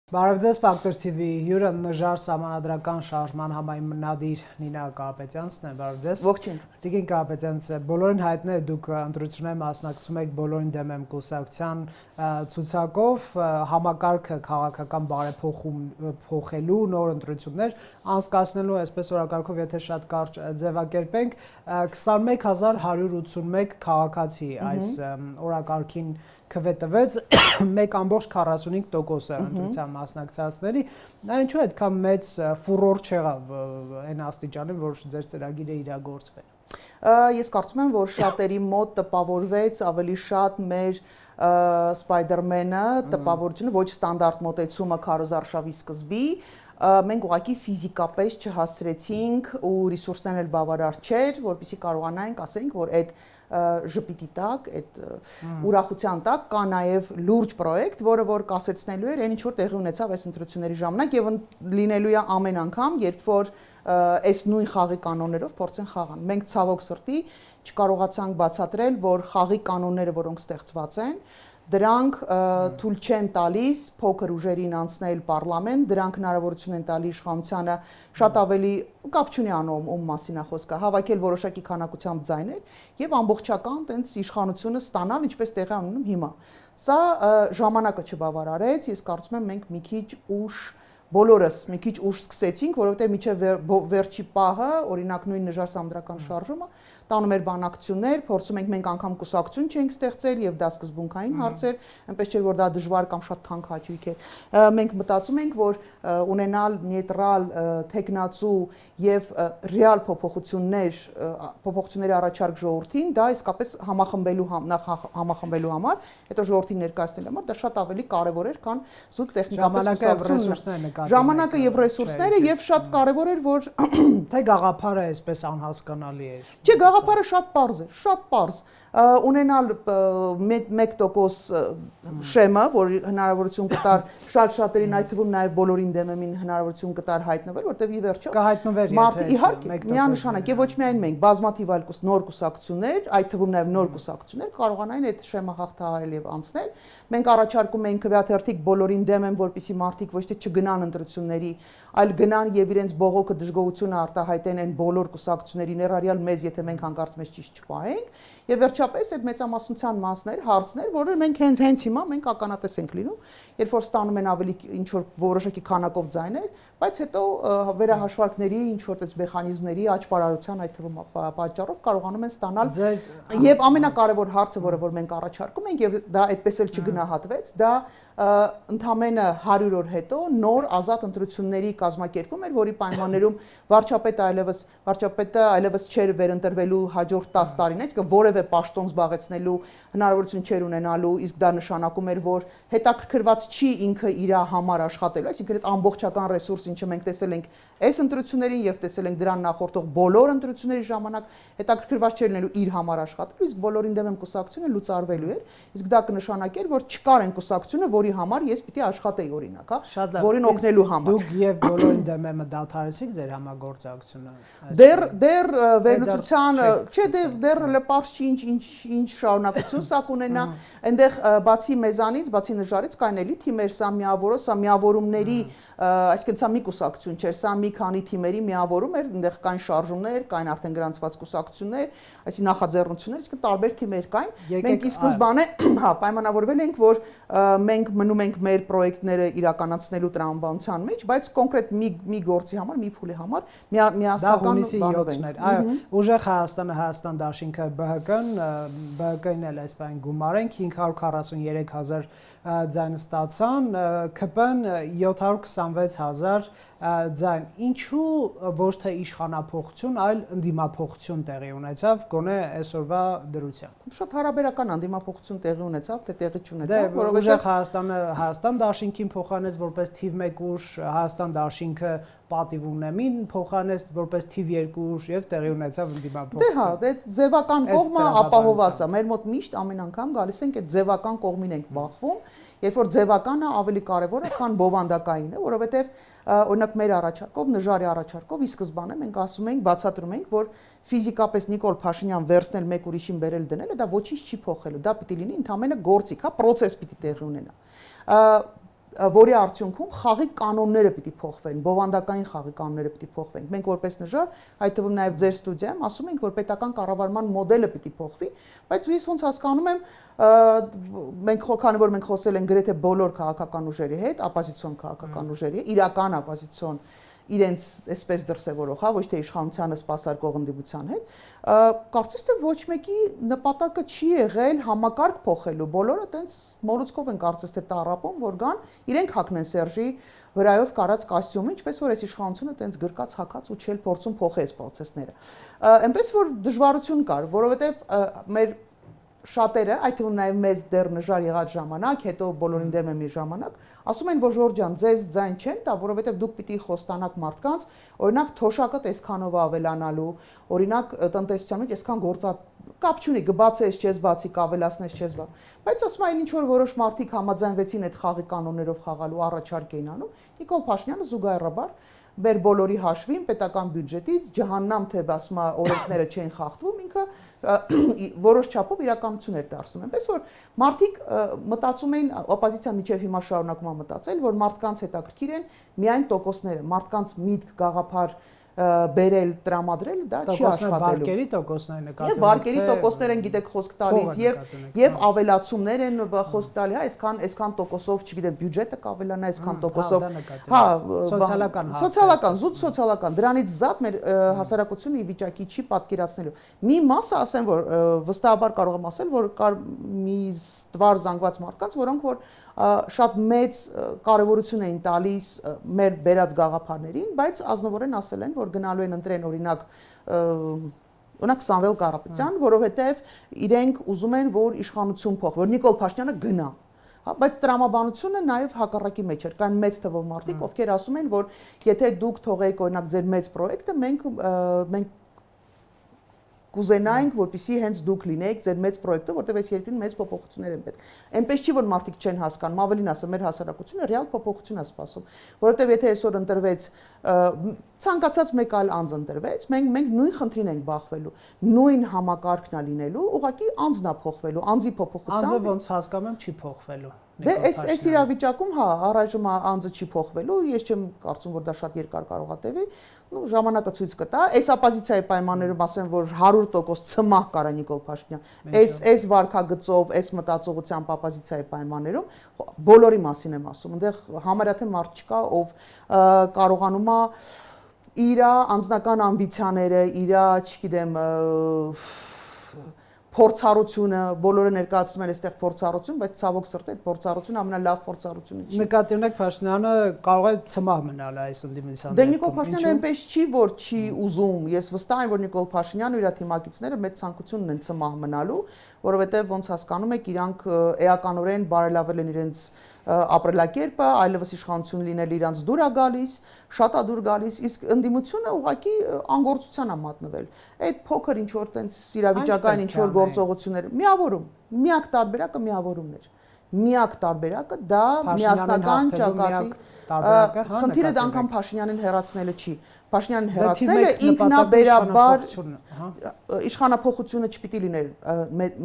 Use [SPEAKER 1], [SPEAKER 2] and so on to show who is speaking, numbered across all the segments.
[SPEAKER 1] Բարև ձեզ, Ֆակտոր TV հյուրը նժար սահմանադրական շարժման համային մնադիր Նինա Կարապետյանցն է, բարև ձեզ։
[SPEAKER 2] Ողջույն։
[SPEAKER 1] Տիկին Կարապետյանց, բոլորին հայտնի է դուք ընտրություններին մասնակցում եք բոլորին դեմ եմ կուսակցության ցուցակով, համակարգը քաղաքական բարեփոխելու նոր ընտրություններ անցկացնելու, այսպես օրակարգով, եթե շատ կարճ ձևակերպենք, 21181 քաղաքացի այս օրակարգին քվետվեց 1.45% ընտրության մասնակցածների, դա ինչու այդքան մեծ ֆուրոր չեղավ այն աստիճանին, որ ձեր ծրագիրը իրագործվի։
[SPEAKER 2] Ես կարծում եմ, որ շատերի մոտ տպավորվեց ավելի շատ մեր Spider-Man-ը, տպավորությունը ոչ ստանդարտ մոտեցումը քարոզարշավի սկզբի, մենք ուղղակի ֆիզիկապես չհասցրեցինք ու ռեսուրսներն էլ բավարար չէր, որպեսզի կարողանայինք, ասենք, որ այդ ժպիտի տակ, այդ ուրախության տակ կա նաև լուրջ պրոյեկտ, որը որ կասեցնելու էր այն ինչ որ տեղի ունեցավ այս ընտրությունների ժամանակ եւ լինելու է ամեն անգամ, երբ որ այս նույն խաղի կանոններով փորձեն խաղան։ Մենք ցավոք սրտի չկարողացանք բացատրել, որ խաղի կանոնները, որոնք ստեղծված են, դրանք թույլ չեն տալիս փոքր ուժերին անցնել պարլամենտ, դրանք հնարավորություն են տալի իշխանությանը շատ ավելի կապ չունի անում մասին է խոսքը, հավաքել որոշակի քանակությամբ ձայներ եւ ամբողջական տենց իշխանությունը ստանալ, ինչպես տեղի ունենում հիմա։ Սա ժամանակը չբավարարեց, ես կարծում եմ մենք մի քիչ ուշ բոլորս մի քիչ ուշ սկսեցինք, որովհետեւ միջև վերջի պահը, օրինակ նույն նժար սահմանադրական շարժումը տանում էր բանակցություններ, փորձում ենք մենք անգամ կուսակցություն չենք ստեղծել եւ դա սկզբունքային հարց էր, այնպես չէր որ դա դժվար կամ շատ թանկ հաճույք էր։ Մենք մտածում ենք, որ ունենալ նեյտրալ, տեխնացու եւ ռեալ փոփոխությունների առաջարկ ժողովրդին, դա իսկապես համախմբելու համար, հետո ժողովրդին ներկայացնելու համար դա շատ ավելի կարեւոր էր, քան զուտ տեխնիկապես կուսակցությունը։ Ժամանակը եւ ռեսուրսները եւ շատ կարեւոր էր, որ
[SPEAKER 1] թե գաղափարը այսպես անհասկանալի էր։
[SPEAKER 2] Չէ, գաղափարը շատ պարզ է, շատ պարզ։ Ունենալ 1% շեմը, որ հնարավորություն կտար շատ-շատերին, այդ թվում նաև բոլորին դեմին հնարավորություն կտար հայտնվել, որտեղ ի վերջո
[SPEAKER 1] կհայտնվեր,
[SPEAKER 2] եթե իհարկե միանշանակ եւ ոչ միայն մենք, բազմաթիվ այլ նոր կուսակցություններ, այդ թվում նաև նոր կուսակցություններ կարողանային այդ շեմը հաղթահարել եւ անցնել։ Մենք առաջարկում ենք քվեաթերթիկ բոլորին դեմ են, որպեսզի մարդիկ ոչ թե չգնան ընտրությունների, այլ գնան եւ իրենց բողոքը դժգոհությունը արտահայտեն այն բոլոր կուսակցությունների ներառյալ մեզ, եթե մենք հանկարծ մեզ ճիշտ չպահենք, եւ վերջապես այդ մեծամասնության մասներ, հարցներ, որը մենք հենց հիմա մենք ականատես ենք լինում, երբ որ ստանում են ավելի ինչ որ որոշակի քանակով ձայներ, բայց հետո վերահաշվարկների ինչ որ այդպես մեխանիզմների աճպարարության այդ թվում պատճառով կարողանում են ստանալ եւ ամենակարևոր հարցը, որը որ մենք առաջարկում ենք եւ դա այդպես էլ չգնահատվեց, դա ընդամենը 100 օր հետո նոր ազատ ընտրությունների կազմակերպում էր, որի պայմաններում վարչապետը այլևս չէր վերընտրվելու հաջորդ 10 տարին, այսինքն որևէ պաշտոն զբաղեցնելու հնարավորություն չէր ունենալու, իսկ դա նշանակում էր, որ հետաքրքրված չի ինքը իր համար աշխատելու, այսինքն այդ ամբողջական ռեսուրսը, ինչը մենք տեսել ենք այս ընտրություններին եւ տեսել ենք դրան նախորդող բոլոր ընտրությունների ժամանակ, հետաքրքրված չէր լինելու իր համար աշխատելու, իսկ բոլորին դեմ կուսակցությունը լուծարվելու էր, իսկ դա կնշանակեր, որ չկար այն կուսակցությունը, որի համար ես պիտի աշխատեի օրինակ, հա, որին օգնելու համար։
[SPEAKER 1] Դուք եւ բոլորին դեմ եմը դադարեցիք ձեր համագործակցությունը։
[SPEAKER 2] Դեռ վերլուծության, չէ, դեռ լպարս չի ինչ շարունակություն սա կունենա, այնտեղ բացի մեզանից, բացի նժարից կային էլի թիմեր, սա միավորումների, այսինքն սա մի կուսակցություն չէր, սա մի քանի թիմերի միավորում էր, այնտեղ կային շարժումներ, կային արդեն գրանցված կուսակցություններ, այսինքն նախաձեռնություններ, իսկ տարբեր թիմեր կային։ Մենք ի սկզբանե, հա, պայմանավորվել ենք, որ մենք մնում ենք մեր պրոյեկտները իրականացնելու տրամաբանության մեջ, բայց կոնկրետ մի գործի համար, մի փուլի համար միասնական բանով ենք։
[SPEAKER 1] Այո, ուժեղ Հայաստան դաշինքը ԲՀԿ-ն էլ այս բան գումարենք 543,000 ձայն ստացան, ՔՊ-ն 726,000 ձայն։ Ինչու ոչ թե իշխանափոխություն, այլ ընդդիմափոխություն տեղի ունեցավ, գոնե այսօրվա դրությամբ։
[SPEAKER 2] Շատ հարաբերական ընդդիմափոխություն տեղի ունեցավ, թե տեղի չունեցավ,
[SPEAKER 1] որովհետեւ Հայաստան դաշինքին փոխանեց որպես թիվ 1 ուժ, Հայաստան դաշինքը պատիվ ունեմին փոխանեց որպես թիվ 2 ուժ եւ տեղի ունեցավ ընդդիմափոխություն։
[SPEAKER 2] Դե հա, դե ձևական կողմը ապահոված է։ Մեր մոտ միշտ ամեն անգամ գալիս ենք այդ ձևական կողմին ենք բախվում, երբ որ ձևականը ավելի կարևոր է, քան բովանդակայինը, որովհետեւ օրինակ մեր առաջարկով, նժարի առաջարկով ի սկզբանե մենք ասում ենք, բացատրում ենք, որ ֆիզիկապես Նիկոլ Փաշինյան վերցնել մեկ ուրիշին բերել դնելը դա ոչինչ չի փոխելու, դա պիտի լինի ընդամենը գործիք, հա, process պիտի տեղի ունենա։ որի արդյունքում խաղի կանոնները պիտի փոխվեն, բովանդակային խաղի կանոնները պիտի փոխվեն։ Մենք որպես նժար, այդ թվում նաև ձեր ստուդիայում ասում ենք, որ պետական կառավարման մոդելը պիտի փոխվի, բայց ես ոնց հասկանում եմ, քանի որ մենք խոսել ենք գրեթե բոլոր քաղաքական ուժերի հետ, ապոզիցիոն քաղաքական ուժերի, իրական ապոզիցիոն իրենց այսպես դրսևորող, ոչ թե իշխանությանը սպասարկող ընդդիմության հետ, կարծես թե ոչ մեկի նպատակը չի եղել համակարգ փոխելու, բոլորը տենց մոլուցկով են կարծես թե տառապում, որ գան իրենք հագնեն Սերժի վրայով կարած կոստյումը, ինչպես որ այս իշխանությունը տենց գրկած հագած ու չել փորձում փոխել այս process-ները։ Այնպես որ դժվարություն կար, որովհետև մեր շատերը, այդ թվում նաև մեզ դեռ նժար եղած ժամանակ, հետո բոլորին դեմ եմ իր ժամանակ, ասում են, որ Ժորժ ջան, ձեզ ձայն չեն տա, որովհետև դուք պիտի խոստանաք մարդկանց, օրինակ թոշակը այսքանով ավելանալու, օրինակ տնտեսության մեջ այսքան գործա կապ չունի, կբացես, չես բացի, կավելացնես, չես բա։ Բայց ասում են ինչ որ որոշ մարդիկ համաձայնվեցին այդ խաղի կանոններով խաղալու առաջարկ էին անում, Նիկոլ Փաշինյանը զուգահեռաբար մեր բոլորի հաշվին պետական բյուջետից ջհաննամ թե ասում օրենքները չեն խախտվում, ինքը որոշ չափով իրականություն էր դարձնում։ Այնպես որ մարդիկ մտածում էին, օպոզիցիան միջև հիմա շարունակում է մտածել, որ մարդկանց հետաքրքիր են միայն տոկոսները, մարդկանց միտք, գաղափար բերել, տրամադրել, դա չի աշխատելու։
[SPEAKER 1] Վարկերի տոկոսն է նկատվում։
[SPEAKER 2] Եվ վարկերի տոկոսներ են գիտեք խոսք տալիս եւ ավելացումներ են խոսք տալի, հա, այսքան տոկոսով, չգիտեմ, բյուջետը կավելանա, այսքան տոկոսով։ Հա, սոցիալական, զուտ սոցիալական։ Դրանից զատ մեր հասարակությունը ի վիճակի չի պատկերացնելու։ Մի մասը ասեմ, որ վստահաբար կարող եմ ասել, որ կար մի ստվար զանգված մարդկանց, որոնք որ շատ մեծ կարևորություն էին տալիս մեր բերած գաղափարներին, բայց ազնվորեն ասել են, որ գնալու են ընտրեն օրինակ Սամվել Կարապետյան, որովհետև իրենք ուզում են, որ իշխանություն փոխվի, որ Նիկոլ Փաշինյանը գնա։ Բայց տրամաբանությունը նաև հակառակի մեջ էր, կան մեծ թվով մարդիկ, ովքեր ասում են, որ եթե դուք թողեք օրինակ ձեր մեծ պրոյեկտը, մենք կուզենայինք, որպեսզի հենց դուք լինեիք ձեր մեծ պրոյեկտը, որտեղ այս երկրին մեծ փոփոխություններ են պետք։ Այնպես չի, որ մարդիկ չեն հասկանում, ավելին ասեմ, մեր հասարակությունը ռեալ փոփոխություն է սպասում, որովհետև եթե այսօր ընտրվեց ցանկացած մեկ այլ անձ ընտրվեց, մենք նույն խնդրին ենք բախվելու, նույն համակարգն է լինելու, ուղղակի անձն է փոխվելու, անձի փոփոխությամբ։
[SPEAKER 1] Անձը ոնց հասկանում եմ չի փոխվելու։
[SPEAKER 2] Դե այս իրավիճակում, հա, առայժմ անձը չի փոխվելու, ես չեմ կարծում, որ դա շատ երկար կարող է տևի, ժամանակը ցույց կտա։ Այս ապոզիցիայի պայմաններում ասեմ, որ 100% ցմահ կարա Նիկոլ Փաշինյան։ Այս վարկագծով, այս մտածողությամբ ապոզիցիայի պայմաններում բոլորի մասին եմ ասում, այնտեղ համարյա թե մարդ չկա, ով կարողանում է իր անձնական ամբիցիաները, իր, չգիտեմ, փորձառությունը, բոլորը ներկայացնում են այստեղ փորձառություն, բայց ցավոք սրտի այդ փորձառությունը ամենալավ փորձառությունը չի։
[SPEAKER 1] Նկատի ունեք Փաշինյանը կարող է ցմահ մնալ այս ընդդիմության։
[SPEAKER 2] Դե Նիկոլ Փաշինյանը այնպես չի, որ չի ուզում։ Ես վստահ եմ, որ Նիկոլ Փաշինյանը ու իր թիմակիցները մեծ ցանկություն ունեն ցմահ մնալու, որովհետև ոնց հասկանում եք, իրանք էականորեն բարելավել են իրենց ապրելակերպը, այլևս իշխանություն լինել իրանց դուր է գալիս, շատ է դուր գալիս, իսկ ընդդիմությունը ուղղակի անգործության է մատնվել։ Այդ փոքր ինչ որ տենց իրավիճակային ինչ որ գործողություններ միավորում, միակ տարբերակը միավորումն էր։ Միակ տարբերակը դա միասնական ճակատի խնդիրը դա անգամ Փաշինյանին հեռացնելը չի։ Փաշինյանին հեռացնելը ինքնաբերաբար իշխանափոխությունը չպիտի լիներ,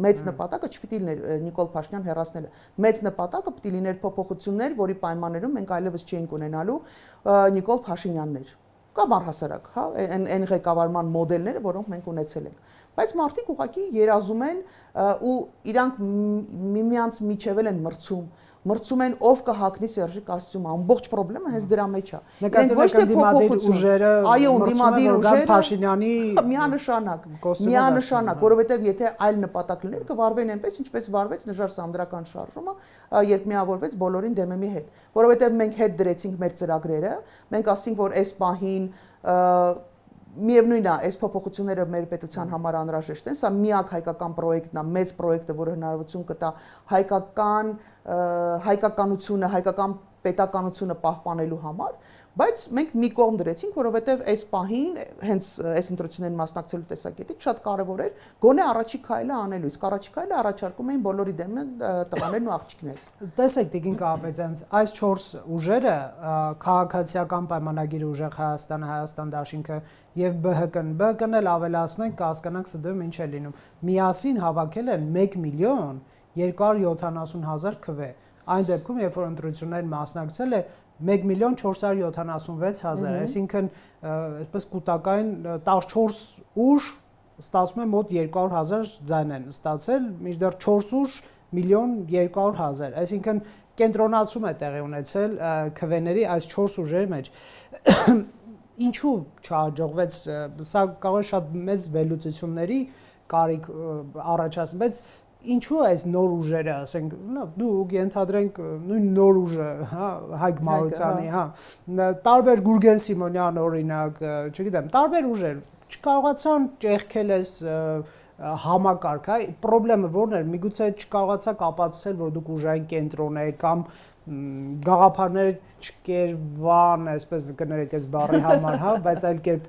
[SPEAKER 2] մեծ նպատակը չպիտի լիներ Նիկոլ Փաշինյան հեռացնելը։ Մեծ նպատակը պիտի լիներ փոփոխություններ, որի պայմաններում մենք այլևս չենք ունենալու Նիկոլ Փաշինյաններ կամ առհասարակ, հա, այն ղեկավարման մոդելները, որոնք մենք ունեցել ենք։ Բայց մարդիկ ուղղակի երազում են ու իրանք միմյանց միջև են մրցում են ով կհագնի Սերժի կոստյումը, ամբողջ խնդրեմը հենց դրա մեջ է։
[SPEAKER 1] Իրենք ոչ թե փոփոխություն,
[SPEAKER 2] այո, դիմադիր ուժերը
[SPEAKER 1] Փաշինյանի
[SPEAKER 2] միանշանակ, որովհետև եթե այլ նպատակ լիներ, կվարվեն այնպես, ինչպես վարվեց նժար սանդրական շարժումը, երբ միավորվեց բոլորին դեմեմի հետ, որովհետև մենք հետ դրեցինք մեր ծրագրերը, մենք ասինք, որ այս պահին միևնույնն է, այս փոփոխությունները մեր պետության համար անհրաժեշտ են, սա միակ հայկական պրոյեկտն է, մեծ պրոյեկտը, որը հնարավորություն կտա հայկականությունը, հայկական պետականությունը պահպանելու համար, բայց մենք մի կողմ դրեցինք, որովհետև այս պահին հենց այս ընտրություններին մասնակցելու տեսակետից շատ կարևոր էր գոնե առաջի քայլը անելու, իսկ առաջի քայլը առաջարկում էին բոլորի դեմ տղաներն ու աղջիկները։
[SPEAKER 1] Տեսեք, Տիկին Կարապետյան, այս 4 ուժերը քաղաքացիական պայմանագիր ուժեղ Հայաստանը, Հայաստան դաշինքը եւ ԲՀԿ-ն էլ ավելացնենք, կհասկանանք ՍԴ-ում ինչ է լինում։ Միասին հավաքել են 1 միլիոն 270,000 քվ։ այն դեպքում, երբ որ ընտրություններին մասնակցել է 1,476,000, այսինքն այսպես կൂട്ടակային 14 ուժ ստացվում է մոտ 200,000 ձայն են ստացել, մինչդեռ 4 ուժ 1,200,000, այսինքն կենտրոնացում է տեղի ունեցել քվեների այս 4 ուժերի մեջ։ Ինչու չհաջողվեց, սա կարող է շատ մեծ վերլուծությունների կարիք առաջացնել, բայց ինչու է այս նոր ուժերը, ասենք, դու ենթադրենք նույն նոր ուժը, հա, Հայկ Մարությանի, հա, տարբեր Գուրգեն Սիմոնյան օրինակ, չգիտեմ, տարբեր ուժեր չկարողացան ճեղքել այս համակարգ, հա, խնդրեմը որն էր, միգուցե չկարողացաք ապացուցել, որ դուք ուժային կենտրոն եք կամ գաղափարները չկերվան, այսպես կներեք այս բառի համար, հա, բայց այլ կերպ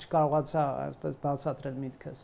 [SPEAKER 1] չկարողացա այսպես բացատրել միտքս։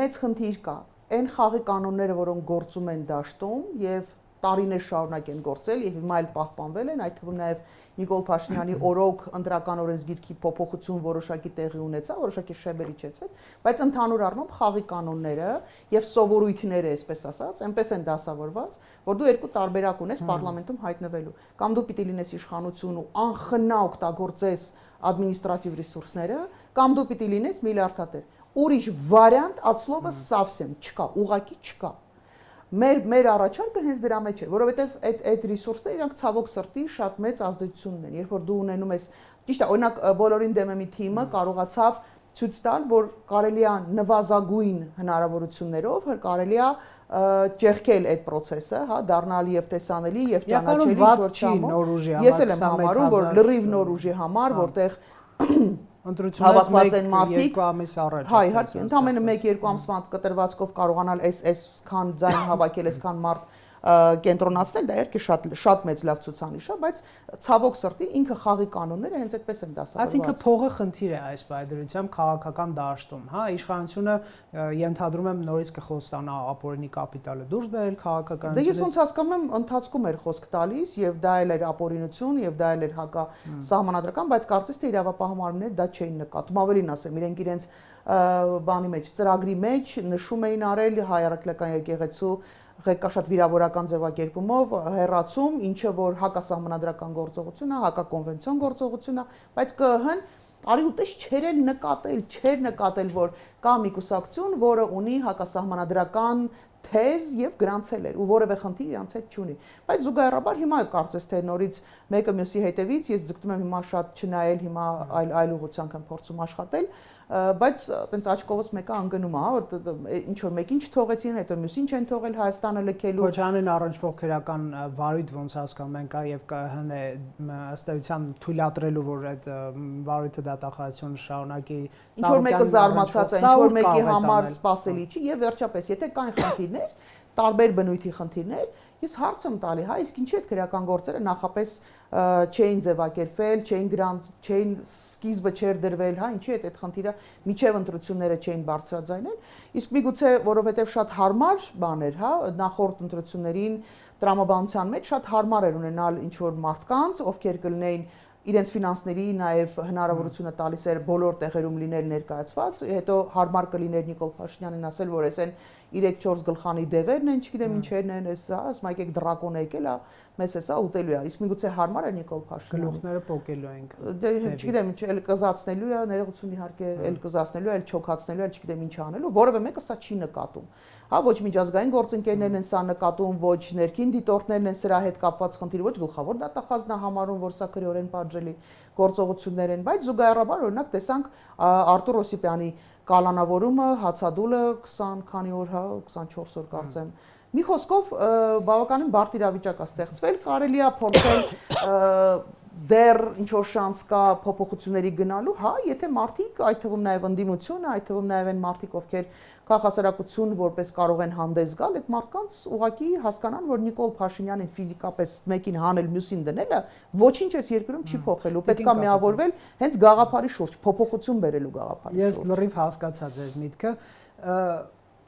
[SPEAKER 2] Մեծ խնդիր կա։ Այն խաղի կանոնները, որոնք գործում են դաշտում եւ տարիներ շարունակ են գործել եւ հիմա էլ պահպանվել են, այդ թվում նաեւ Նիկոլ Փաշինյանի օրոք ընտրական օրենսգիրքի փոփոխություն որոշակի տեղի ունեցավ, որոշակի շեբեր իջեցվեց, բայց ընդհանուր առմամբ խաղի կանոնները եւ սովորույթները, այսպես ասած, այնպես են դասավորված, որ դու երկու տարբերակ ունես պարլամենտում հայտնվելու։ Կամ դու պիտի լինես իշխանություն ու անխնա օգտագործես ադմինիստրատիվ ռեսուրսները, կամ դու պիտի լինես միլիարդատեր։ Ուրիշ վարիանտ od slova совсем չկա, ուղակի չկա։ Մեր առաջարկը հենց դրա մեջ է, որովհետև այդ ռեսուրսները իրանք ցավոք սրտի շատ մեծ ազդեցություն ունեն, երբ որ դու ունենում ես, ճիշտ է, օրինակ բոլորին դեմեմի թիմը կարողացավ ցույց տալ, որ կարելի է նվազագույն հնարավորություններով, կարելի է ճեղքել այդ process-ը, հա, դառնալ եւ տեսանելի եւ ճանաչելի
[SPEAKER 1] ճորչամոտ։
[SPEAKER 2] Ես էլ եմ համարում, որ լրիվ նոր ուժի համար, որտեղ
[SPEAKER 1] Ընտրությունից 1-2 ամիս առաջ։
[SPEAKER 2] Հա, իհարկե, ընդամենը 1-2 ամսվա կտրվածքով կարողանալ այսքան ձայն հավաքել, այսքան մարդ կենտրոնացնել, դա իհարկե շատ մեծ լավ ցուցանիշ է, բայց ցավոք սրտի ինքը խաղի կանոնները հենց այդպես են դասավորված։
[SPEAKER 1] Այսինքն փողը խնդիր է այս բայդրությամբ քաղաքական դաշտում, հա, իշխանությունը ենթադրում եմ նորից կխոստանա ապօրինի կապիտալը դուրս բերել քաղաքականությունից։
[SPEAKER 2] Դե ես ոնց հասկանում եմ, ընթացքում էր խոսք տալիս եւ դա էլ էր ապօրինություն եւ դա էլ էր հակա սահմանադրական, բայց կարծես թե իրավապահ մարմինները դա չէին նկատում, ավելին ասեմ, իրենք իրենց բանի մեջ, ծրագրի մեջ նշում էին արել հայ առաքելական եկեղեցու ղեկաշատ վիրավորական ձևակերպումով հերացում, ինչը որ հակասահմանադրական գործողություն է, հակակոնվենցիոն գործողություն է, բայց ԿԸՀ-ն արի ուտես չէր նկատել, որ կա մի կուսակցություն, որը ունի հակասահմանադրական թեզ եւ գրանցել էր ու որևէ խնդիր իրանց հետ չունի։ Բայց զուգահեռաբար հիմա կարծես թե նորից մեկը մյուսի հետևից ես ձգտում եմ հիմա շատ չնայել, հիմա այլ ուղղությամբ եմ փորձում աշխատել, բայց այտենց աչքովս մեկը անգնում է, որ ինչ որ մեկին չթողեցին, հետո մյուսին չեն թողել Հայաստանը լքելու։
[SPEAKER 1] Քոչանին առնչվող քրական վարույթ ոնց հասկանում ենք, եւ ԿՀ-ն է ըստ էության թույլատրելու, որ այդ վարույթը դատախազություն շարունակի։
[SPEAKER 2] Ինչ որ մեկը զարմացած է, ինչ որ մեկի համար սпасելի չի եւ վերջապես, եթե կային խնդիրներ, տարբեր բնույթի խնդիրներ, ես հարց եմ տալի, հա, իսկ ինչի՞ այդ քրական գործերը նախապես չէին ձևակերպվել, չէին սկիզբը չէր դրվել, հա, ինչի՞ այդ խնդիրը միջև ընտրությունները չէին բարձրաձայնել, իսկ միգուցե որովհետև շատ հարմար բան էր, հա, նախորդ ընտրություններին տրամաբանության մեջ շատ հարմար էր ունենալ ինչ որ մարդկանց, ովքեր կլինեին իրենց ֆինանսների նաև հնարավորությունը տալիս էր բոլոր տեղերում լինել ներկայացված, հետո հարմար կլիներ Նիկոլ Փաշինյանին ասել, որ էսեն 3-4 գլխանի դևերն են, չգիտեմ ինչերն են, էս, ասում եք դրակոն եկել է, մեզ էսա ուտելու է, իսկ միգուցե հարմար է Նիկոլ Փաշինյանը։
[SPEAKER 1] Գլուխները պոկելու ենք։
[SPEAKER 2] Դե չգիտեմ, էլ կզացնելու է, ներողություն իհարկե, էլ կզացնելու է, էլ չոքացնելու է, չգիտեմ ինչ անելու, որևէ մեկը սա չի նկատում։ Հա, ոչ միջազգային գործընկերներն են սա նկատում, ոչ ներքին դիտորդներն են սրա հետ կապված խնդիր, ոչ գլխավոր դատախազն է համարում, որ սա քրեորեն պատժելի գործողություններ են, բայց զուգահեռաբար օրինակ տեսանք Արտուր Օսիպյանի կալանավորումը, հացադուլը 20 քանի օր, հա, 24 օր կարծեմ։ Մի խոսքով բավականին բարդ իրավիճակ է ստեղծվել, կարելի է փորձել դեռ ինչ որ շանս կա փոփոխությունների գնալու, հա, եթե մարդիկ, այդ թվում նաև ընդդիմությունը, այդ թվում նաև այն մարդիկ, ովքեր քաղաքասարակություն որպես կարող են հանդես գալ, այդ մարդկանց ուղղակի հասկանան, որ Նիկոլ Փաշինյանին ֆիզիկապես մեկին հանել, մյուսին դնելը ոչինչ էս երկրում չի փոխելու, պետք է միավորվել հենց գաղափարի շուրջ, փոփոխություն բերելու գաղափարի շուրջ։
[SPEAKER 1] Ես լրիվ հասկացա ձեր միտքը,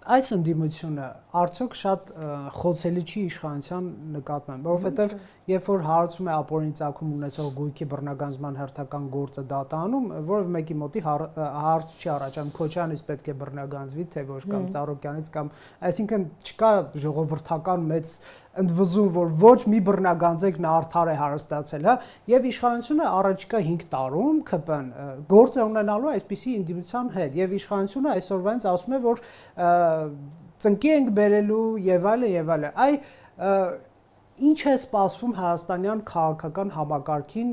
[SPEAKER 1] այս ընդդիմությունը արդյոք շատ խոցելի չի իշխանության նկատմամբ, որովհետև երբ որ հարցում է ապօրինի ծագում ունեցող գույքի բռնագանձման հերթական գործը դատանում, որևէ մեկի մոտի հարց չի առաջանում, Քոչյանից պետք է բռնագանձվի, թե ոչ կամ Ծառուկյանից կամ, այսինքն չկա ժողովրդական մեծ ընդվզում, որ ոչ մի բռնագանձեք նա արդար է հարստացել, հա, եւ իշխանությունը առաջիկա 5 տարում ԿՊ-ն գործ է ունենալու այսպիսի ինդիվիդուալ հետ եւ իշխանությունը այսօրվանից ասում է, որ ծնկի ենք բերելու եւ այլն, այ ինչ է սպասվում հայաստանյան քաղաքական համակարգին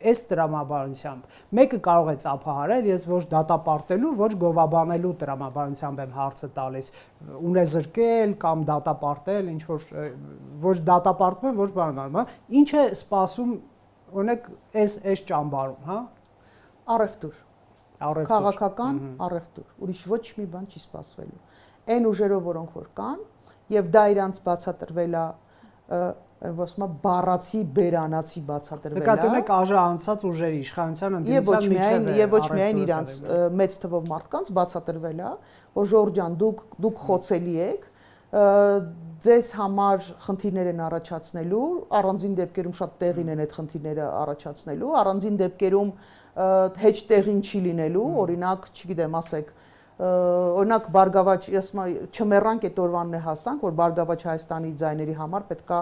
[SPEAKER 1] այս տրամաբանությամբ։ Մեկը կարող է ծափահարել, ես ոչ դատապարտելու, ոչ գովաբանելու տրամաբանությամբ եմ հարցը տալիս, ունեզրկել կամ դատապարտել, ինչ որ ոչ դատապարտում, ոչ բանանում, հա։ Ինչ է սպասվում, օրինակ, այս ճամբարում, հա։
[SPEAKER 2] Առևտուր։ Քաղաքական առևտուր։ Ուրիշ ոչ մի բան չի սպասվելու։ Այն ուժերով, որոնք որ կան, եւ դա իրանց բացատրվել է ասում բառացի բերանացի բացատրվել է։
[SPEAKER 1] Նկատում եք ԱԺ անցած ուժերի իշխանության
[SPEAKER 2] ընդդիմության միջև եւ ոչ միայն իրանց մեծ թվով մարդկանց բացատրվել է, որ Ժորժ ջան, դուք խոցելի եք, ձեզ համար խնդիրներ են առաջացնելու, առանձին դեպքերում շատ տեղին են այդ խնդիրները առաջացնելու, առանձին դեպքերում հեչ տեղին չի լինելու, օրինակ, չգիտեմ, ասեք օրինակ Բարգավաճ, ասում եմ, չմեռանք այդ օրվանն է հասանք, որ Բարգավաճ Հայաստանի ձայների համար պետքա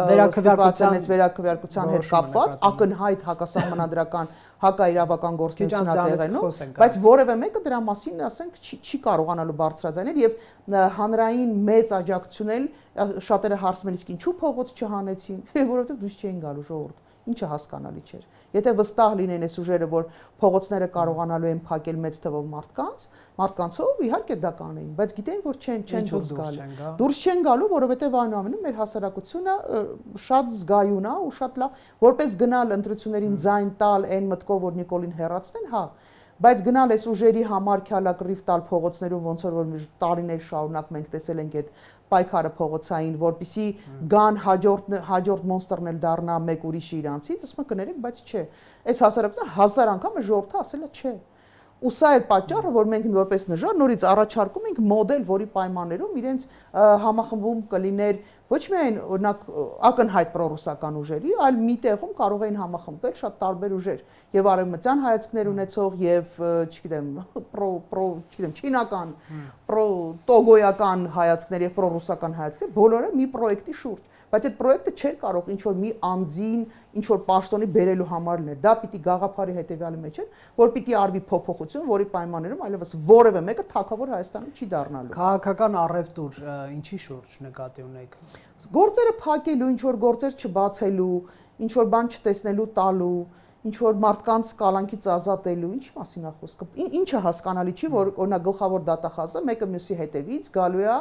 [SPEAKER 2] վերաքվեարկության հետ կապված ակնհայտ հակասահմանադրական հակաիրավական գործունեություն տեղենում, բայց որևէ մեկը դրա մասին, ասենք, չի կարողանալու բարձրաձայնել եւ հանրային մեծ աջակցություն էլ շատերը հարցնում են, իսկ ինչու փողոց չհանեցին, որովհետեւ դուրս չէին գալու ժողովուրդ, ինչը հասկանալի չէր։ Եթե վստահ լինեն այս ուժերը, որ փողոցները կարողանալու են փակել մեծ թվով մարդկանցով, իհարկե դա կանեին, բայց գիտեն, որ չեն դուրս գալու։ Դուրս չեն գալու, որովհետև այնուամենայնիվ մեր հասարակությունը շատ զգայուն է ու շատ լավ, որպես գնալ ընտրություններին ձայն տալ այն մտքով, որ Նիկոլին հեռացնեն, հա, բայց գնալ այս ուժերի համար քյալակռիվ տալ փողոցներում, ոնց որ տարիներ շարունակ մենք տեսել ենք այդ պայքարը փողոցային, որպիսի գան հաջորդ մոնստերն էլ դառնա մեկ ուրիշի իրանցից, ասում եմ կներեք, բայց չէ։ Այս հասարակությունը 1000 անգամ ժողովուրդը ասել է չէ։ Ու սա է պատճառը, որ մենք որպես նժար նորից առաջարկում ենք մոդել, որի պայմաններում իրենց համախմբում կլիներ ոչ միայն օրինակ ակնհայտ պրոռուսական ուժերի, այլ մի տեղում կարող էին համախմբվել շատ տարբեր ուժեր, եւ արևմտյան հայացքներ ունեցող եւ, չգիտեմ, չինական, տոգոյական հայացքներ եւ պրոռուսական հայացքներ, բոլորը մի պրոյեկտի շուրջ։ Բայց այդ պրոյեկտը չէր կարող ինչ որ մի անձին, ինչ որ պաշտոնի բերելու համար լինել։ Դա պիտի գաղափարի հետեւյալի մեջ էր, որ պիտի արվի փոփոխություն, որի պայմաններում այլևս որևէ մեկը թագավոր Հայաստանում չի դառնալու։
[SPEAKER 1] Քաղաքական առևտուր ինչի շուրջ նկատի ունեք։
[SPEAKER 2] Գործերը փակելու, ինչ որ գործեր չբացելու, ինչ որ բան չտեսնելու տալու, ինչ որ մարդկանց կալանքից ազատելու, ինչի մասին է խոսքը։ Ինչը հասկանալի չի, որ օրինակ գլխավոր դատախազը մեկը մյուսի հետևից գալու է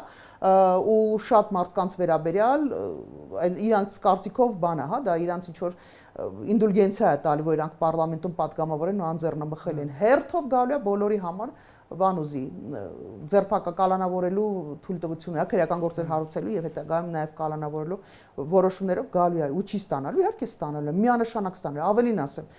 [SPEAKER 2] ու շատ մարդկանց վերաբերյալ իրանց կարծիքով բան է, հա, դա իրանց ինչ որ ինդուլգենցիա է տալու, որ իրանք պարլամենտում պատգամավոր են ու անձեռնմխել են։ Հերթով գալու է բոլորի համար բան ուզի ձերբակա կալանավորելու թույլտվությունը, քրեական գործեր հարուցելու եւ հետագայում նաեւ կալանավորելու որոշումներով գալու է ու չի ստանալու, իհարկե ստանալու է, միանշանակ ստանալու, ավելին ասեմ,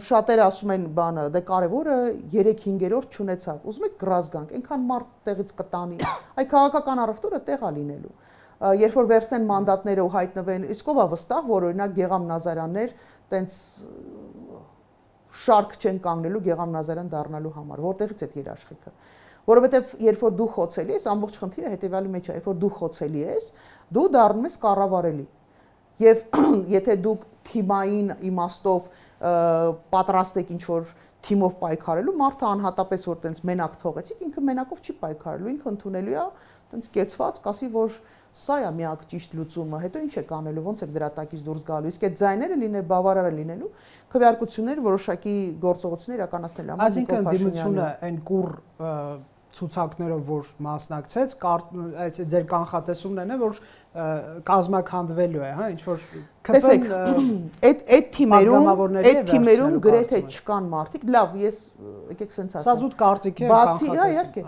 [SPEAKER 2] շատերը ասում են բանը, դե կարևորը 3/5 չունեցավ, ուզում եք գրազ գանք, այնքան մարդ տեղից կտանի, այ քաղաքական առևտուրը տեղ է լինելու, երբ որ վերցնեն մանդատները ու հայտնվեն, իսկ ով է վստահ, որ օրինակ Գեգամ Նազարյաններ տենց շարք չեն կանգնելու Գեգամ Նազարյան դառնալու համար, որտեղից է երաշխիքը, որովհետև երբ որ դու խոցելի ես, ամբողջ խնդիրը հետեւյալի մեջ է, երբ որ դու խոցելի ես, դու դառնում ես կառավարելի, եւ եթե դուք թիմային իմաստով պատրաստ եք ինչ որ թիմով պայքարելու, մարդը անհատապես որ տենց մենակ թողեցիք, ինքը մենակով չի պայքարելու, ինքը ընդունելու է տենց կեցված, կասի որ սա է միակ ճիշտ լուծումը, հետո ինչ եք անելու, ոնց եք դրա տակից դուրս գալու, իսկ այդ ձայները լինել բավարար է լինելու, քվեարկություններ, որոշակի գործողություններ իրականացնել համար
[SPEAKER 1] Այսինքն դիմությունը այն կուռ ցուցակներով որ մասնակցեց, այս ձեր կանխատեսումն է, որ կազմաքանդվելու է, հա, ինչ որ
[SPEAKER 2] տեսեք, այդ թիմերում գրեթե չկան մարդիկ, լավ, ես եկեք սենց ասեմ։
[SPEAKER 1] Սա զուտ կարծիք է,
[SPEAKER 2] բացի, իհարկե,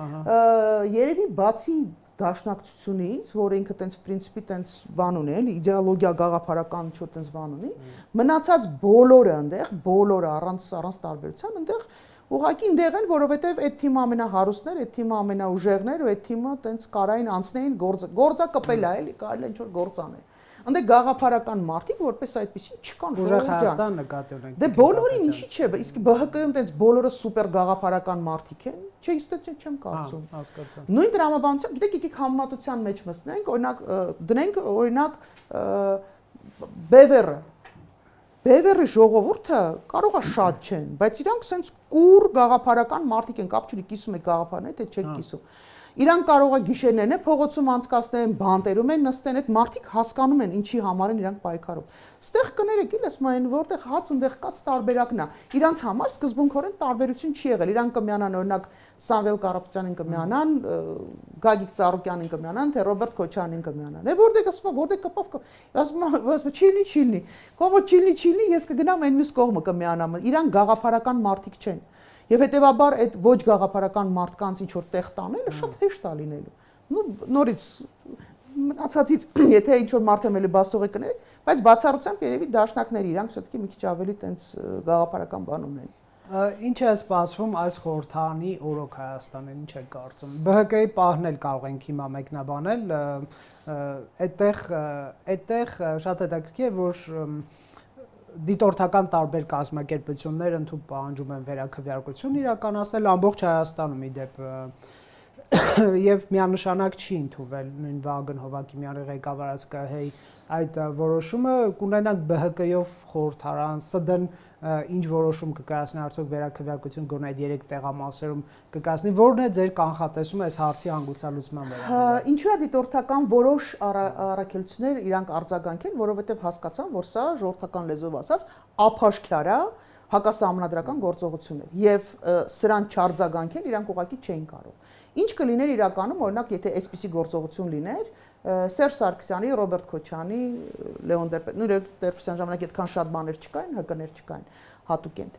[SPEAKER 2] երևի բացի դաշնակցությունից, որ ինքը տենց պրինցիպի տենց բան ունի, էլի, իդեոլոգիա գաղափարական ինչ-որ տենց բան ունի, մնացած բոլորը այնտեղ, բոլորը առանց տարբերության այնտեղ ուղղակի այնտեղ են, որովհետև այդ թիմը ամենահարուստներ, այդ թիմը ամենաուժեղներ ու այդ թիմը տենց կարային անցնեին գործը կպել է, էլի, կարելի է ինչ-որ գործ անել։ Անդե գաղափարական մարդիկ որպես այդպեսին չկան
[SPEAKER 1] Ուժեղ Հայաստան նկատի ունենք։
[SPEAKER 2] Դե բոլորին ինչի՞ չէ, իսկ ԲՀԿ-ում տենց բոլորը սուպեր գաղափարական մարդիկ են, չէ, իստե չեմ կարծում։
[SPEAKER 1] Հասկացա։
[SPEAKER 2] Նույն տրամաբանությամբ, գիտեք, եկեք համեմատության մեջ մտնենք, օրինակ դնենք օրինակ Բևերը ժողովուրդը կարող է շատ չեն, բայց իրանք սենց կուր գաղափարական մարդիկ են, կապ չունի կիսում եք գաղափարներ, թե չեք կիսում։ Իրանք կարող է գիշերներն է փողոցում անցկացնեն, բանտերում են նստեն, այդ մարդիկ հասկանում են ինչի համար են իրանք պայքարում։ Ստեղ կներեք, իլես մայն որտեղ հաց ընդեղ կած տարբերակն է։ Իրանք համար սկզբունքորեն տարբերություն չի եղել։ Իրանք կմիանան օրինակ Սամվել Կարապետյանին կմիանան, Գագիկ Ծառուկյանին կմիանան, թե Ռոբերտ Քոչարյանին կմիանան։ Է որտեղ ասում, որտեղ կպավ, ասում չիլնի, կողմը չիլնի, ես կգնամ այն մյուս կողմը կմիանամ։ Իրանք գաղափարական մարդիկ չեն։ Եվ հետեւաբար այդ ոչ գաղափարական մարդկանց ինչ որ տեղ տանելը շատ հեշտ է լինելու։ Նու նորից մնացածից եթե ինչ որ մարդ եմ էլի բաստողի կներեք, բայց բացառությամբ երևի դաշնակները իրանք շուտկի մի քիչ ավելի տենց գաղափարական բան ունեն։
[SPEAKER 1] Ինչ է սպասվում այս խորհրդանի օրոք Հայաստանին, ինչ է կարծում։ ԲՀԿ-ի պահն էլ կարող ենք հիմա մեկնաբանել, այդտեղ շատ հետաքրքիր է, որ դիտորդական տարբեր կազմակերպություններ ընդհանուր պահանջում են վերաքվեարկություն իրականացնել ամբողջ Հայաստանում իդեպ եւ միանշանակ չի ընդունվել նույն Վահագն Հովակիմյանի ղեկավարած ԿՀ-ի այդ որոշումը կունենանք ԲՀԿ-ով խորհրդարան ՍԴ-ն ինչ որոշում կկայացնի արդյոք վերաքվեարկություն գոնե այդ 3 տեղամասերում կկայացնի որն է ձեր կանխատեսումը այս հարցի հանգուցալուծման վերաբերյալ
[SPEAKER 2] Ինչու է դիտորդական որոշ առաքելություններ իրանք արձագանքել որովհետեւ հասկացան որ սա ժողովրդական լեզվով ասած ափաշքյար է հակասահմանադրական գործողություն է եւ սրան չարձագանքել իրանք ուղղակի չէին կարող Ինչ կլիներ իրականում, օրինակ, եթե այսպիսի գործողություն լիներ, Սերժ Սարգսյանի, Ռոբերտ Քոչարյանի, Լեոն Տեր-Պետրոսյանի ժամանակ այդքան շատ բաներ չկային, ՀԿ-ներ չկային, հատուկ են։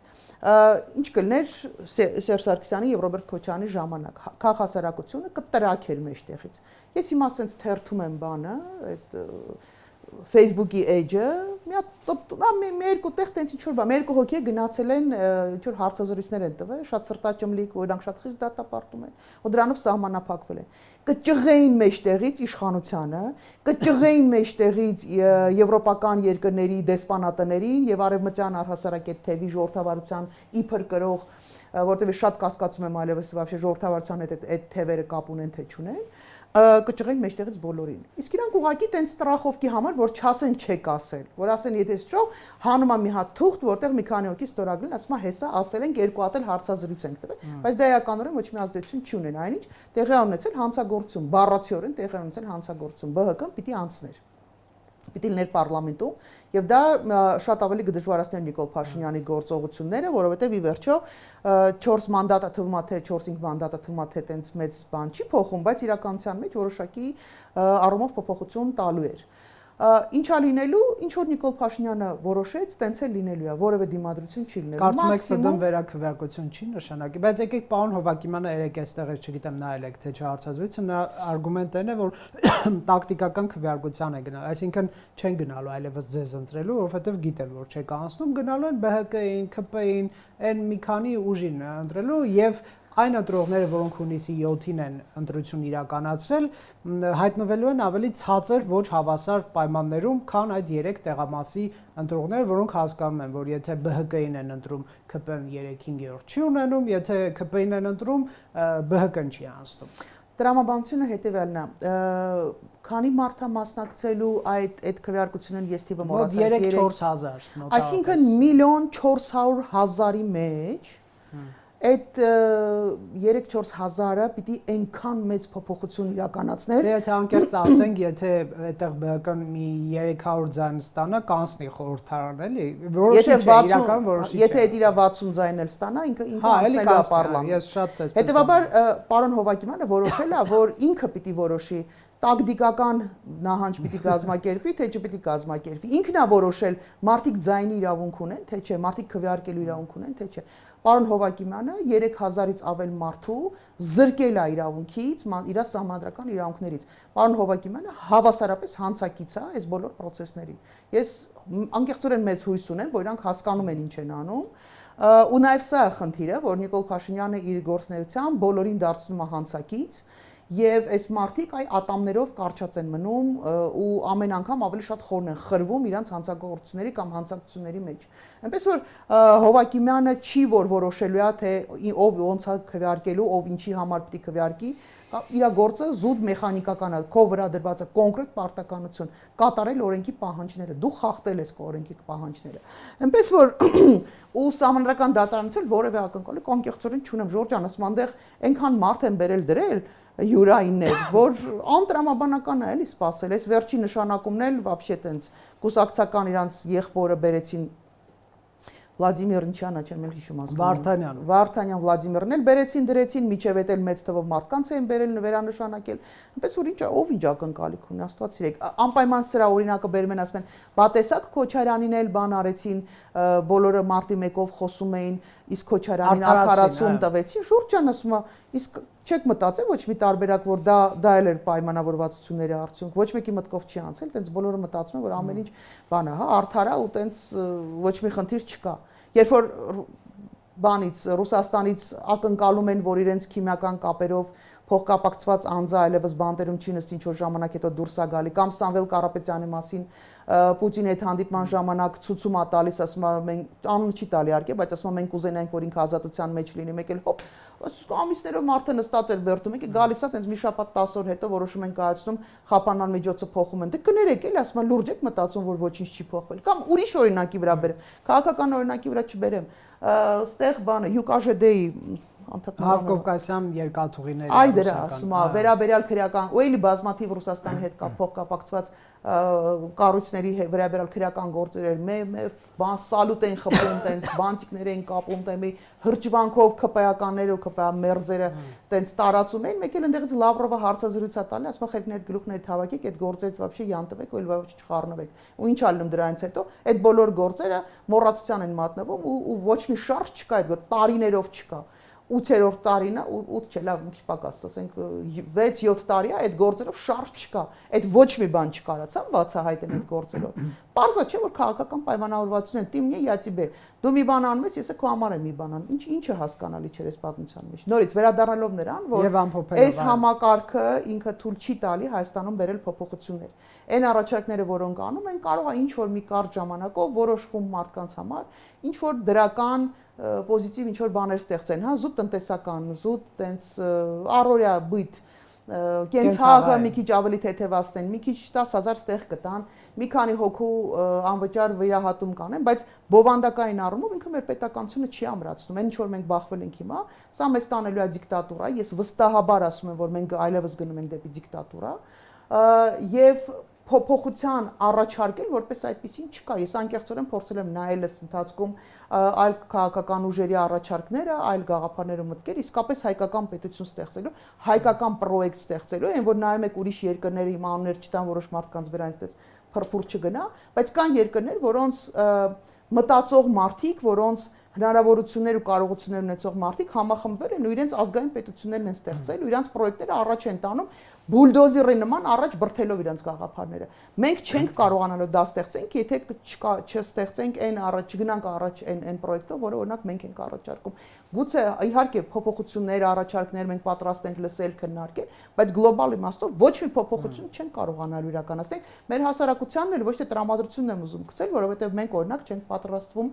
[SPEAKER 2] Ինչ կլիներ Սերժ Սարգսյանի եւ Ռոբերտ Քոչարյանի ժամանակ, քաղաքասարակությունը կտրաքեր մեջտեղից։ Ես հիմա ասենց թերթում եմ բանը, այդ Facebook-ի էջը, մի հատ ծպտուն, մի երկու տեղ տենց ինչ որ բան, մի երկու հոգի գնացել են, ինչ որ հարցազրույցներ են տվել, շատ սրտաճմլիկ, օրինակ շատ խիստ դատապարտում են, ու դրանով սահմանափակվել են։ Կճղեին մեջտեղից իշխանությանը, կճղեին մեջտեղից եվրոպական երկրների դեսպանատներին եւ արևմտյան առհասարակետ թևի ժողովրդավարության իբր կրող, որտեղ շատ կասկածում եմ այլևս вообще ժողովրդավարության հետ այդ թևերը կապ ունեն թե չունեն։ Կճղեն մեջտեղից բոլորին։ Իսկ իրանք ուղակի տենց տրախովքի համար, որ չասեն չեք ասել, որ ասեն եթե չո, հանում է մի հատ թուղթ, որտեղ մի քանի հոգի ստորագրեն, ասում է հեսա ասել ենք երկու հատ էլ հարցազրույց ենք տվել, բայց դա էականորեն ոչ մի ազդեցություն չունեն, այնինչ տեղի ունեցել հանցագործություն, բառացիորեն տեղի ունեցել հանցագործություն, ԲՀԿ-ն պիտի անցներ։ Պիտի լիներ պարլամենտում եւ դա շատ ավելի կդժվարացներ Նիկոլ Փաշինյանի գործողությունները, որովհետեւ ի վերջո 4 մանդատը թվում է թե 4-5 մանդատը թվում է թե տենց մեծ բան չի փոխում, բայց իրականության մեջ որոշակի առումով փոփոխություն տալու էր։ Ինչա լինելու, ինչ որ Նիկոլ Փաշինյանը որոշեց, տենց էլ լինելու է, որևէ դիմադրություն չի լինելու։
[SPEAKER 1] Կարծում եք ՍԴ-ն վերաքվեարկություն չի նշանակի, բայց եկեք պարոն Հովակիմյանը երեք այստեղ չգիտեմ նայել եք թե չհարցազրույցը, նրա արգումենտն է, որ տակտիկական քվեարկության է գնալ, այսինքն չեն գնալու այլևս ձեզ ընտրելու, որովհետև գիտեն, որ չեք անցնում, գնալու են ԲՀԿ-ին, ԿՊ-ին, այն մի քանի ուժին ընտրելու եւ այն ընտրողները, որոնք հունիսի 7-ին են ընտրություն իրականացրել, հայտնվելու են ավելի ցածր ոչ հավասար պայմաններում, քան այդ 3 տեղամասի ընտրողները, որոնք հասկանում են, որ եթե ԲՀԿ-ին են ընտրում, ԿՊ-ն 3/5 չի ունենում, եթե ԿՊ-ին են ընտրում, ԲՀԿ-ն չի անցնում։
[SPEAKER 2] Տրամաբանությունը հետևյալն է, քանի մարդ է մասնակցելու այդ քվեարկությունն ես թիվը մոռացա
[SPEAKER 1] 3-4 հազար։
[SPEAKER 2] Այսինքն 1.400.000-ի մեջ այդ 3-4 հազարը պիտի այնքան մեծ փոփոխություն իրականացներ։
[SPEAKER 1] Դե եթե անկեղծ ասենք, եթե այդտեղ ԲՀԿ-ն մի 300 ձայն ստանա, կանցնի խորհրդարան, էլի։ Որոշիչ է, իրական որոշիչ է։
[SPEAKER 2] Եթե այդ իր 60 ձայն էլ ստանա, ինքը անցնելու է պարլամենտ։
[SPEAKER 1] Ես շատ տեսա։
[SPEAKER 2] Հետևաբար պարոն Հովակիմյանը որոշել է, որ ինքը պիտի որոշի տակտիկական նահանջ պիտի կազմակերպվի, թե չպիտի կազմակերպվի։ Ինքն է որոշել մարդիկ ձայնի իրավունք ունեն, թե չէ, մարդիկ քվեարկելու իրավունք ունեն, թե չէ։ Պարոն Հովակիմյանը 3000-ից ավել մարդու զրկել է իրավունքից, իր սահմանադրական իրավունքներից։ Պարոն Հովակիմյանը հավասարապես հանցակից է այս բոլոր process-ներին։ Ես անկեղծորեն մեծ հույս ունեմ, որ իրանք հասկանում են ինչ են անում, ու նաև սա է խնդիրը, որ Նիկոլ Փաշինյանը իր գործնեությամբ բոլորին դարձնում է հանցակից։ եւ այս մարդիկ այ ատամներով կարճած են մնում ու ամեն անգամ ավելի շատ խորն են խրվում իրանց հանցագործությունների կամ հանցակցությունների մեջ։ Այնպես որ Հովակիմյանը չի որ որոշելու է թե ով ոնց է քվեարկելու, ով ինչի համար պիտի քվեարկի, իր գործը զուտ մեխանիկական է, քո վրա դրված է կոնկրետ պարտականություն, կատարել օրենքի պահանջները, դու խախտել ես քո օրենքի պահանջները։ Այնպես որ ու սահմանադրական դատարանից էլ որևէ ակնկալի կոնկրետորեն չունեմ, Ժորժ ջան, ասում այնտեղ այնքան մարդ են բերել դրել յուրայիններ, որ անտրամաբանական է էլի սпасել, այս վերջի նշանակումն էլ вообще տենց կուսակցական իրանց եղբորը բերեցին Վլադիմիր Ինչյանը, չեմ էլ հիշում
[SPEAKER 1] Վարդանյան
[SPEAKER 2] Վլադիմիրն էլ բերեցին, դրեցին, միջև էլ մեծ թվով մարդկանց էին բերել վերանշանակել։ Այնպես որ ինչ ով ինչ ակնկալիք ունի, Աստված սիրեք։ Անպայման սրա օրինակը բերում են, ասում են, բա տեսակ Քոչարյանին էլ բան արեցին, բոլորը մարտի 1-ով խոսում էին, իսկ Քոչարյանին արդարացում տվեցին։ Ժորժ ջան ասում է, իսկ չեք մտածել ոչ մի տարբերակ, որ դա էլ էր պայմանավորվածությունների արդյունք, ոչ մեկի մտքով չի անցել, տենց բոլորը մտածում են, որ ամեն ինչ բան է, հա, արդար է ու տենց ոչ մի խնդիր չկա։ Երբ որ բանից Ռուսաստանից ակնկալում են, որ իրենց քիմիական կապերով փոխկապակցված անձը այլևս բանտերում չի նստի, ինչ որ ժամանակ հետո դուրս է գալի, կամ Սամվել Կարապետյանի մասին Պուտինի հետ հանդիպման ժամանակ ցույցում է տալիս, ասում է մենք անուն չի տալի իհարկե, բայց ասում է մենք կուզենայինք, որ ինքը ազատության մեջ լինի, մեկ էլ հոպ ամիսներով մարդը նստած էր բերդում, եկե գալիս է, տենց մի շաբաթ 10 օր հետո որոշում են կայացնում, խափանման միջոցը փոխում են։ Դե կներեք էլի, ասում է լուրջ եք մտածում, որ ոչինչ չի փոխվել։ Կամ ուրիշ օրինակի վրա բերեմ, քաղաքական օրինակի վրա չբերեմ։ Ստեղ բանը Յուկաժդեի
[SPEAKER 1] Հարկովկասյան երկաթուղիների
[SPEAKER 2] այ դրա ասում է վերաբերյալ քրեական ու էլի բազմաթիվ Ռուսաստանի հետ փոխկապակցված կառույցների վերաբերյալ քրեական գործեր բան սալուտ են խփում տենց բանտիկներ են կապում տեմի հրճվանքով ԿՊԱ-ականները ու ԿՊԱ-մերձերը տենց տարածում են մեկ էլ ընդեղից Լավրովը հարցազրույց է տալի ասում է խելքներ գլուխներ թավակեք այդ գործերից вообще յանտվեք ու ոչ չխառնվեք ու ինչ ալնում դրանից հետո այդ բոլոր գործերը մոռացության են մատնվում ու ոչ մի շարժ չկա այդ տարիներով չկա 8-րդ տարին է, 8 չէ, լավ, մի քիչ պակաս, ասենք 6-7 տարի է, այդ գործերով շարժ չկա։ Այդ ոչ մի բան չկարացան բացահայտել այդ գործերով։ Պարզա չէ, որ քաղաքական պայմանավորվածություն են, տիմ է յացիբե։ Դու մի բան անում ես, ես քո համար եմ մի բան անում։ Ինչը հասկանալի չէ այս պատմության մեջ։ Նորից վերադառնալով նրան, որ այս համակարգը ինքը թույլ չի տալի Հայաստանում բերել փոփոխություններ։ Այն առաջարկները, որոնք անում են, կարող է ինչ որ մի կարճ ժամանակով որոշ խումբ մարդկանց համար ինչ որ դրական պոզիտիվ ինչ որ բաներ ստեղծեն, հա, զուտ տնտեսական, զուտ տենց առօրյա բույթ կենցաղը մի քիչ ավելի թեթևացնեն, մի քիչ 10000 ստեղ կտան, մի քանի հոգու անվճար վիրահատում կանեն, բայց բովանդակային առումով ինքը մեր պետականությունը չի ամրացնում, այն ինչ որ մենք բախվել ենք հիմա, սա մեզ տանելու է դիկտատուրա, ես վստահաբար ասում եմ, որ մենք այլևս գնում ենք դեպի դիկտատուրա, եւ փոփոխության առաջարկել որպես այդպեսին չկա։ Ես անկեղծորեն փորձել եմ նայել այս ընթացքում այլ քաղաքական ուժերի առաջարկները, այլ գաղափարներ ու մտքեր, իսկապես հայկական պետություն ստեղծելու, հայկական պրոյեկտ ստեղծելու, այն որ նայում եք ուրիշ երկրների հիմա անուններ չտան որոշ մարդկանց վրա այնպես փրփուր չգնա, բայց կան երկրներ, որոնց մտածող մարդիկ, որոնց հնարավորություններ ու կարողություններ ունեցող մարդիկ համախմբվել են ու իրենց ազգային պետություններն են ստեղծել ու իրենց պրոյեկտները առաջ են տանում բուլդոզերի նման առաջ բրթելով իրենց գաղափարները։ Մենք չենք կարողանալու դա ստեղծենք, եթե չստեղծենք այն առաջ, չգնանք առաջ այն պրոյեկտով, որը օրինակ մենք ենք առաջարկում։ Գուցե իհարկե փոփոխություններ, առաջարկներ մենք պատրաստ ենք լսել, քննարկել, բայց գլոբալ իմաստով ոչ մի փոփոխություն չենք կարողանալու իրականացնել։ Մեր հասարակությանն էլ ոչ թե տրամադրությունն եմ ուզում գցել, որովհետև մենք օրինակ չենք պատրաստվում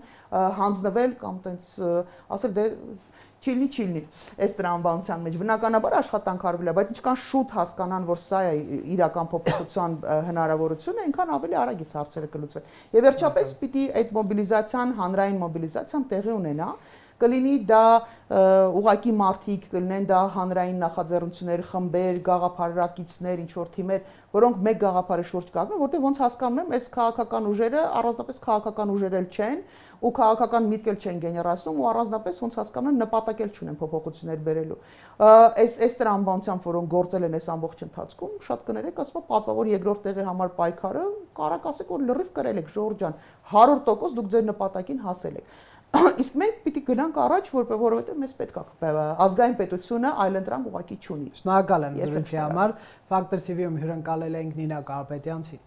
[SPEAKER 2] հանձնվել կամ տենց ասել դե չիլնի այս տրամաբանության մեջ բնականաբար աշխատանք արվել է, բայց ինչքան շուտ հասկանան, որ սա է իրական փոփոխության հնարավորությունը, այնքան ավելի արագ է հարցերը կլուծվեն։ Եվ վերջապես պիտի այդ մոբիլիզացիան, հանրային մոբիլիզացիան տեղի ունենա, կլինի դա ուղակի մարդիկ, կլինեն դա հանրային նախաձեռնություններ, խմբեր, գաղափարակիցներ, ինչ որ թիմեր, որոնք մեկ գաղափարի շուրջ կանգնեն, որտեղ ոնց հասկանում եմ, այս քաղաքական ուժերը առանձնապես քաղաքական ուժեր էլ չեն ու քաղաքական միտք էլ չեն գեներացնում ու առանձնապես ոնց հասկանում են նպատակ էլ չունեն փոփոխություններ բերելու։ Այս տրամաբանությամբ, որոնք գործել են այս ամբողջ ընթացքում, շատ կներեք, ասում եմ, պատվավոր երկրորդ տեղի համար պայքարը, կարակ ասեք, որ լրիվ կրել եք, Ժորժ ջան, 100% դուք ձեր նպատակին հասել եք։ Իսկ մենք պիտի գնանք առաջ, որովհետև մեզ պետք է ազգային պետությունը այլընտրանք ուղղակի չունի։
[SPEAKER 1] Շնորհակալ եմ զրույցի համար։ Factor TV-ում հյուրընկալել ենք Նինա Կարապետյանցին։